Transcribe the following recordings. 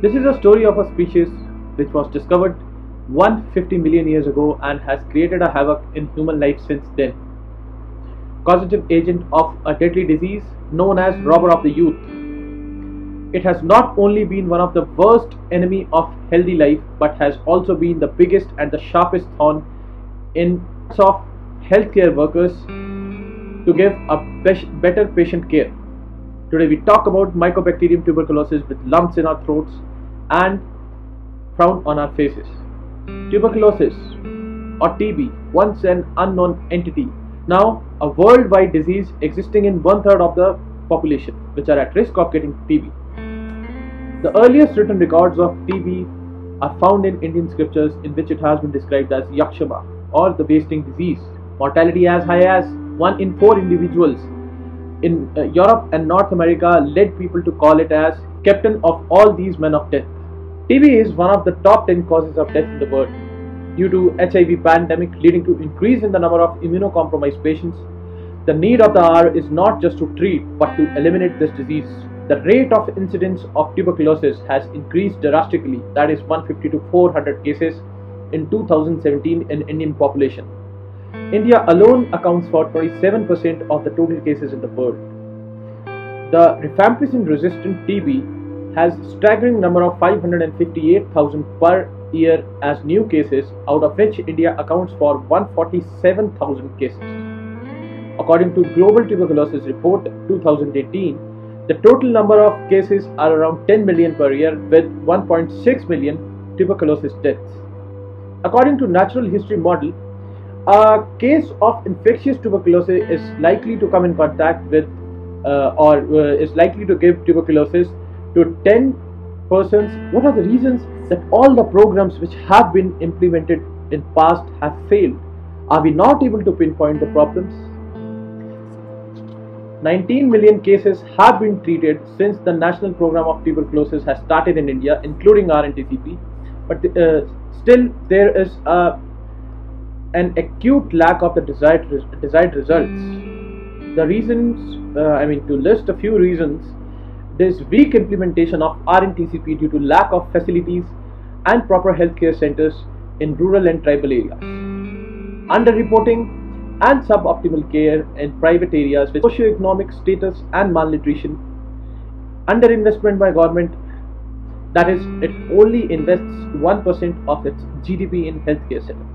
This is a story of a species which was discovered 150 million years ago and has created a havoc in human life since then. Causative agent of a deadly disease known as robber of the youth. It has not only been one of the worst enemy of healthy life but has also been the biggest and the sharpest thorn in of healthcare workers to give a better patient care. Today we talk about Mycobacterium tuberculosis with lumps in our throats and frown on our faces. Tuberculosis or TB, once an unknown entity, now a worldwide disease existing in 1/3 of the population which are at risk of getting TB. The earliest written records of TB are found in Indian scriptures, in which it has been described as Yakshaba or the wasting disease. Mortality as high as 1 in 4 individuals in Europe and North America led people to call it as captain of all these men of death. TB is one of the top 10 causes of death in the world due to HIV pandemic, leading to increase in the number of immunocompromised patients. The need of the hour is not just to treat but to eliminate this disease. The rate of incidence of tuberculosis has increased drastically, that is 150 to 400 cases in 2017 in Indian population. India alone accounts for 27% of the total cases in the world. The rifampicin resistant TB has staggering number of 558,000 per year as new cases, out of which India accounts for 147,000 cases. According to Global Tuberculosis Report 2018, the total number of cases are around 10 million per year with 1.6 million tuberculosis deaths. According to natural history model, a case of infectious tuberculosis is likely to come in contact with is likely to give tuberculosis to 10 persons. What are the reasons that all the programs which have been implemented in past have failed? Are we not able to pinpoint the problems? 19 million cases have been treated since the national program of tuberculosis has started in India, including RNTCP, but still there is an acute lack of the desired results. The reasons, to list a few reasons, there's weak implementation of RNTCP due to lack of facilities and proper healthcare centers in rural and tribal areas, underreporting and suboptimal care in private areas with socio-economic status and malnutrition, underinvestment by government, that is, it only invests 1% of its GDP in healthcare setup,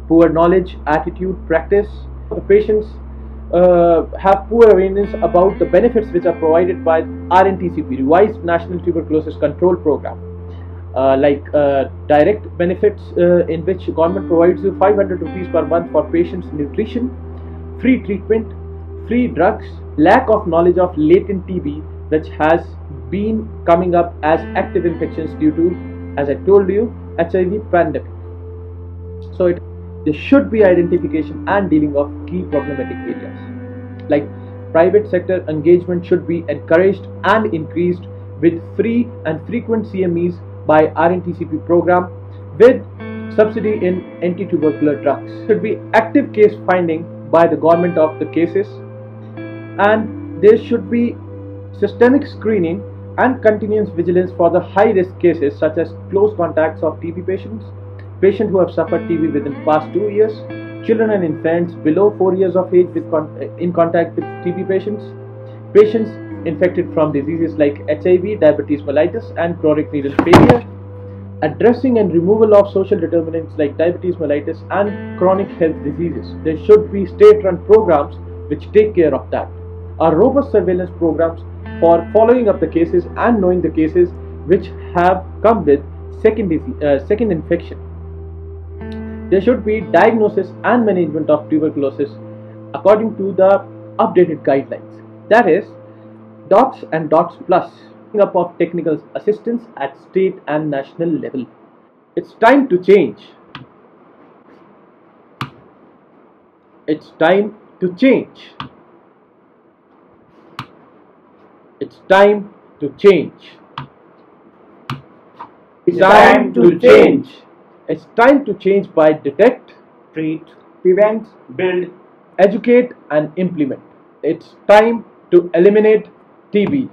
poor knowledge, attitude, practice. The patients have poor awareness about the benefits which are provided by RNTCP, Revised National Tuberculosis Control Program, like direct benefits in which government provides you 500 rupees per month for patients' nutrition, free treatment, free drugs, lack of knowledge of latent TB which has been coming up as active infections due to, as I told you, HIV pandemic. So there should be identification and dealing of key problematic areas. Like private sector engagement should be encouraged and increased with free and frequent CMEs by RNTCP program with subsidy in anti-tubercular drugs. Should be active case finding by the government of the cases, and there should be systemic screening and continuous vigilance for the high risk cases such as close contacts of TB patients, patients who have suffered TB within past 2 years, children and infants below 4 years of age in contact with TB patients, patients infected from diseases like HIV, diabetes mellitus and chronic renal failure, addressing and removal of social determinants like diabetes mellitus and chronic health diseases. There should be state-run programs which take care of that. A robust surveillance programs for following up the cases and knowing the cases which have come with second infection. There should be diagnosis and management of tuberculosis according to the updated guidelines. That is, DOTS and DOTS Plus, up of technical assistance at state and national level. It's time to change. It's time to change. It's time to change. It's time to change. It's time to change by detect, treat, prevent, build, educate and implement. It's time to eliminate TB.